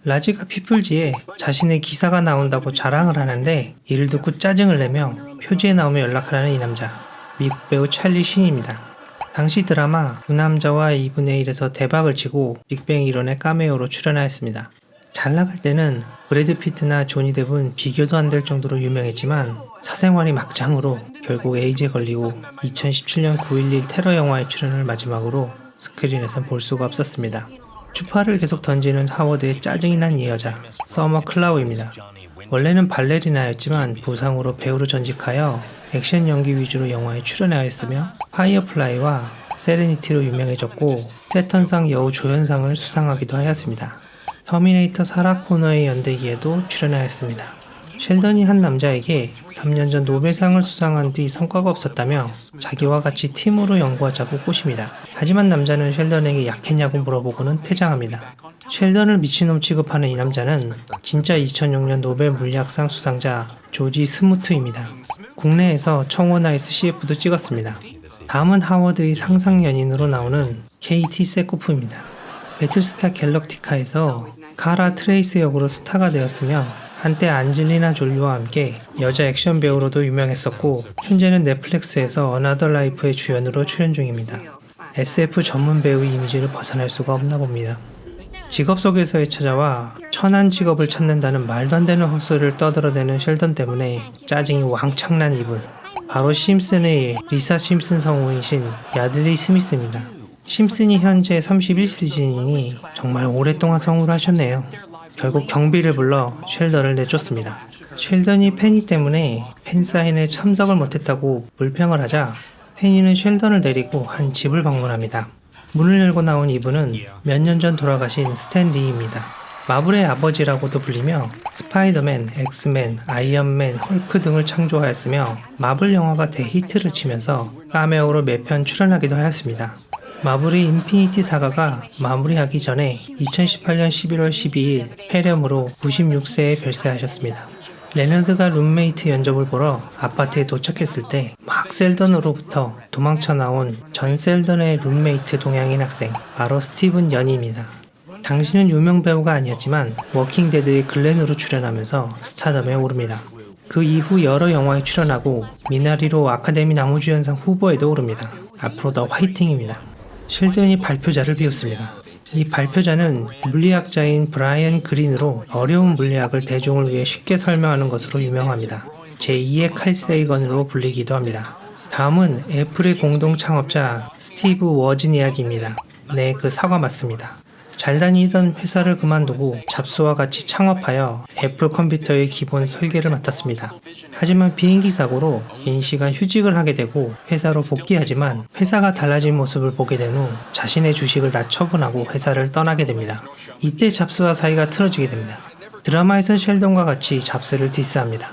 라지가 피플지에 자신의 기사가 나온다고 자랑을 하는데 이를 듣고 짜증을 내며 표지에 나오면 연락하라는 이 남자, 미국 배우 찰리 쉰입니다. 당시 드라마 두 남자와 2분의 1에서 대박을 치고 빅뱅 일원의 카메오로 출연하였습니다. 잘 나갈 때는 브래드 피트나 조니 뎁은 비교도 안 될 정도로 유명했지만 사생활이 막장으로 결국 에이즈에 걸리고 2017년 9.11 테러 영화의 출연을 마지막으로 스크린에선 볼 수가 없었습니다. 추파를 계속 던지는 하워드의 짜증이 난 이 여자, 서머 클라우입니다. 원래는 발레리나였지만 부상으로 배우로 전직하여 액션 연기 위주로 영화에 출연하였으며 파이어플라이와 세레니티로 유명해졌고 세턴상 여우 조연상을 수상하기도 하였습니다. 터미네이터 사라 코너의 연대기에도 출연하였습니다. 셸던이 한 남자에게 3년 전 노벨상을 수상한 뒤 성과가 없었다며 자기와 같이 팀으로 연구하자고 꼬십니다. 하지만 남자는 셸던에게 약했냐고 물어보고는 퇴장합니다. 셸던을 미친놈 취급하는 이 남자는 진짜 2006년 노벨 물리학상 수상자 조지 스무트입니다. 국내에서 청원아이스 CF도 찍었습니다. 다음은 하워드의 상상 연인으로 나오는 케이티 세코프입니다. 배틀스타 갤럭티카에서 카라 트레이스 역으로 스타가 되었으며 한때 안젤리나 졸리와 함께 여자 액션 배우로도 유명했었고 현재는 넷플릭스에서 어나더 라이프의 주연으로 출연 중입니다. SF 전문 배우의 이미지를 벗어날 수가 없나 봅니다. 직업 속에서의 찾아와 천한 직업을 찾는다는 말도 안 되는 헛소리를 떠들어대는 셸던 때문에 짜증이 왕창 난 이분, 바로 심슨의 리사 심슨 성우이신 야들리 스미스입니다. 심슨이 현재 31시즌이니 정말 오랫동안 성우를 하셨네요. 결국 경비를 불러 셸던을 내쫓습니다. 셸던이 페니 때문에 팬사인회 참석을 못했다고 불평을 하자 페니는 셸던을 데리고 한 집을 방문합니다. 문을 열고 나온 이분은 몇 년 전 돌아가신 스탠 리입니다. 마블의 아버지라고도 불리며 스파이더맨, 엑스맨, 아이언맨, 헐크 등을 창조하였으며 마블 영화가 대히트를 치면서 카메오로 몇 편 출연하기도 하였습니다. 마블의 인피니티 사가가 마무리하기 전에 2018년 11월 12일 폐렴으로 96세에 별세하셨습니다. 레너드가 룸메이트 연접을 보러 아파트에 도착했을 때 막 셀던으로부터 도망쳐 나온 전 셀던의 룸메이트 동양인 학생, 바로 스티븐 연입니다. 당신은 유명 배우가 아니었지만 워킹데드의 글렌으로 출연하면서 스타덤에 오릅니다. 그 이후 여러 영화에 출연하고 미나리로 아카데미 나무주연상 후보에도 오릅니다. 앞으로 더 화이팅입니다. 셸던이 발표자를 비웠습니다. 이 발표자는 물리학자인 브라이언 그린으로 어려운 물리학을 대중을 위해 쉽게 설명하는 것으로 유명합니다. 제2의 칼 세이건으로 불리기도 합니다. 다음은 애플의 공동 창업자 스티브 워즈니악입니다. 네, 그 사과 맞습니다. 잘 다니던 회사를 그만두고 잡스와 같이 창업하여 애플 컴퓨터의 기본 설계를 맡았습니다. 하지만 비행기 사고로 긴 시간 휴직을 하게 되고 회사로 복귀하지만 회사가 달라진 모습을 보게 된 후 자신의 주식을 다 처분하고 회사를 떠나게 됩니다. 이때 잡스와 사이가 틀어지게 됩니다. 드라마에서 셸던과 같이 잡스를 디스합니다.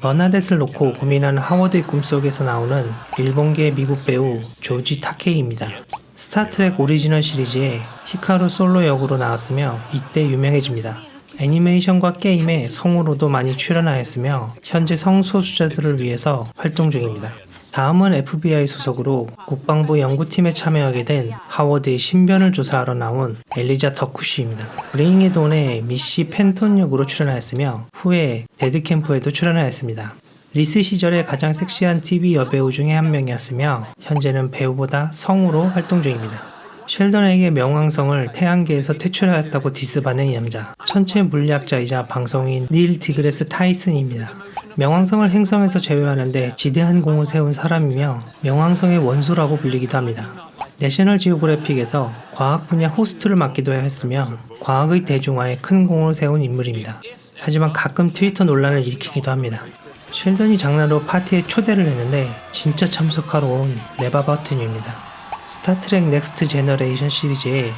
버나뎃을 놓고 고민하는 하워드의 꿈속에서 나오는 일본계 미국 배우 조지 타케이입니다. 스타트렉 오리지널 시리즈에 히카루 솔로 역으로 나왔으며 이때 유명해집니다. 애니메이션과 게임에 성우로도 많이 출연하였으며 현재 성소수자들을 위해서 활동 중입니다. 다음은 FBI 소속으로 국방부 연구팀에 참여하게 된 하워드의 신변을 조사하러 나온 엘리자 덕후시입니다. 브레잉의 돈의 미시 펜톤 역으로 출연하였으며 후에 데드캠프에도 출연하였습니다. 리스 시절의 가장 섹시한 TV 여배우 중에 한 명이었으며 현재는 배우보다 성우로 활동 중입니다. 셸던에게 명왕성을 태양계에서 퇴출하였다고 디스받는 이 남자, 천체 물리학자이자 방송인 닐 디그레스 타이슨입니다. 명왕성을 행성에서 제외하는데 지대한 공을 세운 사람이며 명왕성의 원소라고 불리기도 합니다. 내셔널 지오그래픽에서 과학 분야 호스트를 맡기도 했으며 과학의 대중화에 큰 공을 세운 인물입니다. 하지만 가끔 트위터 논란을 일으키기도 합니다. 셸던이 장난으로 파티에 초대를 했는데 진짜 참석하러 온 레바 버튼입니다. 스타트렉 넥스트 제너레이션 시리즈에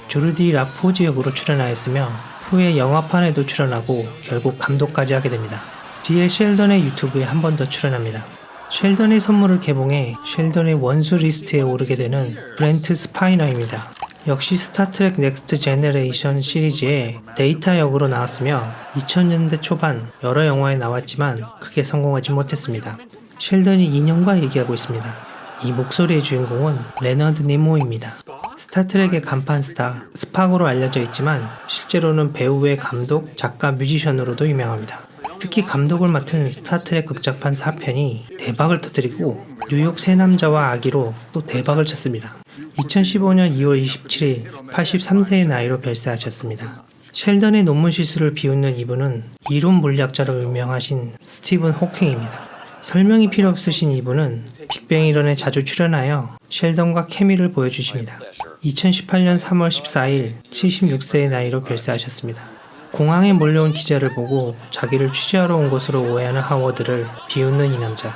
조르디 라포지 역으로 출연하였으며 후에 영화판에도 출연하고 결국 감독까지 하게 됩니다. 뒤에 셸던의 유튜브에 한 번 더 출연합니다. 셸던의 선물을 개봉해 셸던의 원수 리스트에 오르게 되는 브렌트 스파이너입니다. 역시 스타트렉 넥스트 제너레이션 시리즈에 데이터 역으로 나왔으며 2000년대 초반 여러 영화에 나왔지만 크게 성공하지 못했습니다. 셸던이 인형과 얘기하고 있습니다. 이 목소리의 주인공은 레너드 니모입니다. 스타트rek의 간판 스타 스팍으로 알려져 있지만 실제로는 배우 외 감독, 작가, 뮤지션으로도 유명합니다. 특히 감독을 맡은 스타트렉 극작판 4편이 대박을 터뜨리고 뉴욕 세 남자와 아기로 또 대박을 쳤습니다. 2015년 2월 27일 83세의 나이로 별세하셨습니다. 셸던의 논문 실수를 비웃는 이분은 이론 물리학자로 유명하신 스티븐 호킹입니다. 설명이 필요 없으신 이분은 빅뱅 이론에 자주 출연하여 셸던과 케미를 보여주십니다. 2018년 3월 14일 76세의 나이로 별세하셨습니다. 공항에 몰려온 기자를 보고 자기를 취재하러 온 것으로 오해하는 하워드를 비웃는 이 남자.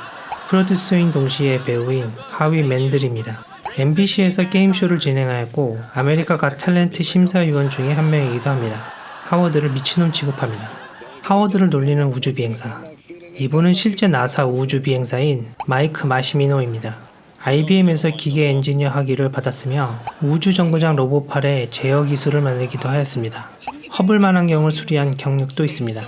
프로듀서인 동시에 배우인 하위 맨들입니다. MBC에서 게임쇼를 진행하였고 아메리카 갓 탤런트 심사위원 중에 한 명이기도 합니다. 하워드를 미친놈 취급합니다. 하워드를 놀리는 우주비행사. 이분은 실제 나사 우주비행사인 마이크 마시미노입니다. IBM에서 기계 엔지니어 학위를 받았으며 우주정거장 로봇팔의 제어 기술을 만들기도 하였습니다. 허블 만환경을 수리한 경력도 있습니다.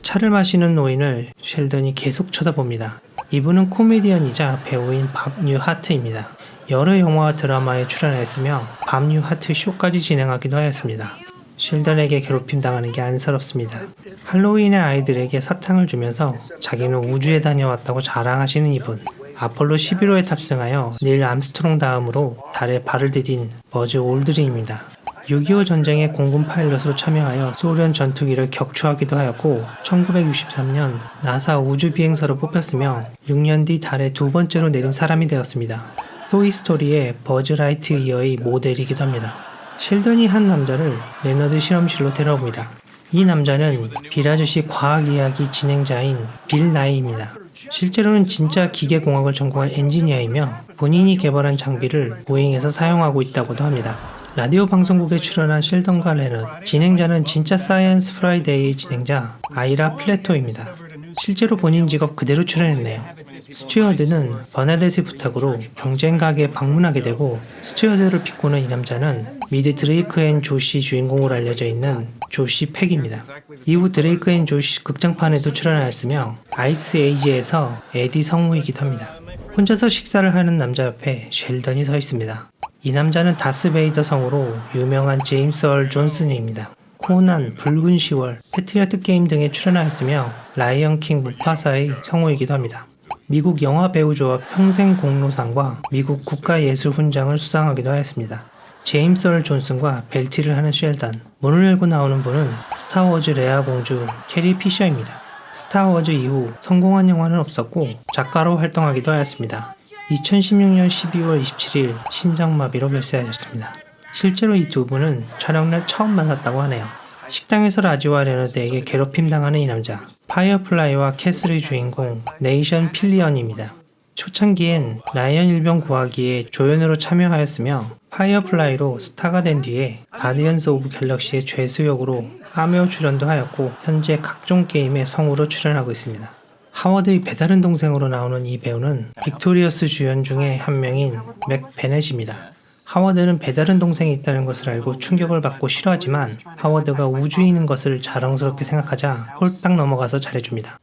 차를 마시는 노인을 셸던이 계속 쳐다봅니다. 이분은 코미디언이자 배우인 밥 뉴하트입니다. 여러 영화와 드라마에 출연하였으며 밥 뉴하트 쇼까지 진행하기도 하였습니다. 셸던에게 괴롭힘 당하는 게 안쓰럽습니다. 할로윈에 아이들에게 사탕을 주면서 자기는 우주에 다녀왔다고 자랑하시는 이분. 아폴로 11호에 탑승하여 닐 암스트롱 다음으로 달에 발을 디딘 버즈 올드린입니다. 6.25 전쟁의 공군 파일럿으로 참여하여 소련 전투기를 격추하기도 하였고 1963년 나사 우주비행사로 뽑혔으며 6년 뒤 달에 두 번째로 내린 사람이 되었습니다. 토이스토리의 버즈 라이트이어의 모델이기도 합니다. 셸던이 한 남자를 레너드 실험실로 데려옵니다. 이 남자는 빌 아저씨 과학 이야기 진행자인 빌 나이입니다. 실제로는 진짜 기계공학을 전공한 엔지니어이며 본인이 개발한 장비를 보잉에서 사용하고 있다고도 합니다. 라디오 방송국에 출연한 셸던과 레너드, 진행자는 진짜 사이언스 프라이데이의 진행자 아이라 플래토입니다. 실제로 본인 직업 그대로 출연했네요. 스튜어드는 버나뎃의 부탁으로 경쟁 가게에 방문하게 되고 스튜어드를 비꼬는 이 남자는 미드 드레이크 앤 조시 주인공으로 알려져 있는 조시 팩입니다. 이후 드레이크 앤 조시 극장판에도 출연하였으며 아이스 에이지에서 에디 성우이기도 합니다. 혼자서 식사를 하는 남자 옆에 셸던이 서 있습니다. 이 남자는 다스베이더 성우로 유명한 제임스 얼 존슨입니다. 코난, 붉은 10월, 패트리어트 게임 등에 출연하였으며 라이언 킹 무파사의 성우이기도 합니다. 미국 영화배우조합 평생공로상과 미국 국가예술훈장을 수상하기도 하였습니다. 제임스 얼 존슨과 벨티를 하는 셸던. 문을 열고 나오는 분은 스타워즈 레아 공주 캐리 피셔입니다. 스타워즈 이후 성공한 영화는 없었고 작가로 활동하기도 하였습니다. 2016년 12월 27일 심장마비로 별세하셨습니다. 실제로 이 두 분은 촬영날 처음 만났다고 하네요. 식당에서 라지와 레너드에게 괴롭힘 당하는 이 남자. 파이어플라이와 캐슬의 주인공 네이션 필리언입니다. 초창기엔 라이언 일병 구하기에 조연으로 참여하였으며 파이어플라이로 스타가 된 뒤에 가디언스 오브 갤럭시의 죄수 역으로 카메오 출연도 하였고 현재 각종 게임에 성우로 출연하고 있습니다. 하워드의 배다른 동생으로 나오는 이 배우는 빅토리어스 주연 중에 한 명인 맥 베넷입니다. 하워드는 배다른 동생이 있다는 것을 알고 충격을 받고 싫어하지만 하워드가 우주인인 것을 자랑스럽게 생각하자 홀딱 넘어가서 잘해줍니다.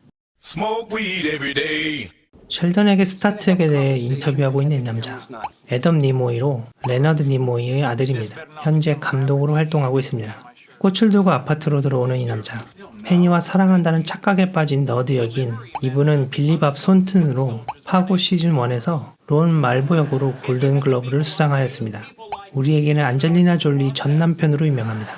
셸던에게 스타트rek에 대해 인터뷰하고 있는 이 남자. 애덤 니모이로 레너드 니모이의 아들입니다. 현재 감독으로 활동하고 있습니다. 꽃을 들고 아파트로 들어오는 이 남자. 페니와 사랑한다는 착각에 빠진 너드 역인. 이분은 빌리밥 손튼으로 파고 시즌1에서 론 말보 역으로 골든글러브를 수상하였습니다. 우리에게는 안젤리나 졸리 전 남편으로 유명합니다.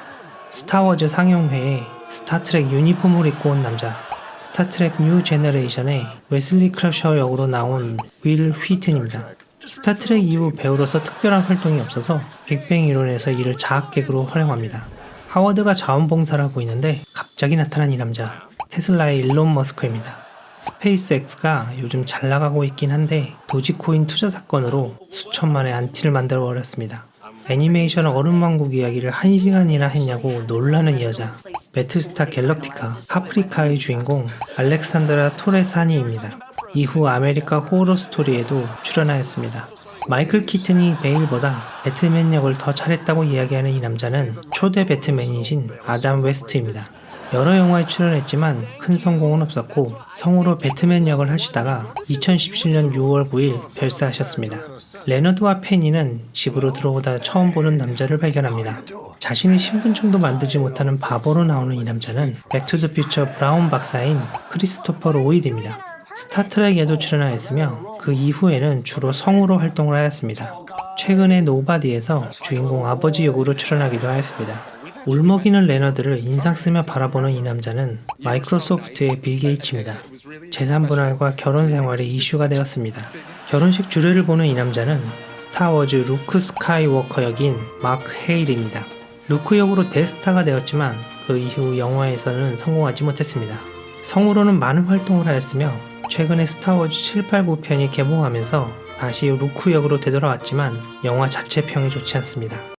스타워즈 상영회에 스타트렉 유니폼을 입고 온 남자. 스타트렉 뉴 제너레이션의 웨슬리 크러셔 역으로 나온 윌 휘튼입니다. 스타트렉 이후 배우로서 특별한 활동이 없어서 빅뱅 이론에서 이를 자학객으로 활용합니다. 하워드가 자원봉사를 하고 있는데 갑자기 나타난 이 남자. 테슬라의 일론 머스크입니다. 스페이스X가 요즘 잘 나가고 있긴 한데 도지코인 투자 사건으로 수천만의 안티를 만들어 버렸습니다. 애니메이션 얼음왕국 이야기를 1시간이나 했냐고 놀라는 이 여자. 배틀스타 갤럭티카 카프리카의 주인공 알렉산드라 토레사니입니다. 이후 아메리카 호러 스토리에도 출연하였습니다. 마이클 키튼이 베일보다 배트맨 역을 더 잘했다고 이야기하는 이 남자는 초대 배트맨이신 아담 웨스트입니다. 여러 영화에 출연했지만 큰 성공은 없었고 성우로 배트맨 역을 하시다가 2017년 6월 9일 별세하셨습니다. 레너드와 페니는 집으로 들어오다 처음 보는 남자를 발견합니다. 자신이 신분증도 만들지 못하는 바보로 나오는 이 남자는 백투더퓨처 브라운 박사인 크리스토퍼 로이드입니다. 스타트rek에도 출연하였으며 그 이후에는 주로 성우로 활동을 하였습니다. 최근에 노바디에서 주인공 아버지 역으로 출연하기도 하였습니다. 울먹이는 레너드를 인상 쓰며 바라보는 이 남자는 마이크로소프트의 빌 게이츠입니다. 재산 분할과 결혼 생활이 이슈가 되었습니다. 결혼식 주례를 보는 이 남자는 스타워즈 루크 스카이워커 역인 마크 헤일입니다. 루크 역으로 대스타가 되었지만 그 이후 영화에서는 성공하지 못했습니다. 성우로는 많은 활동을 하였으며 최근에 스타워즈 7, 8, 9편이 개봉하면서 다시 루크 역으로 되돌아왔지만 영화 자체 평이 좋지 않습니다.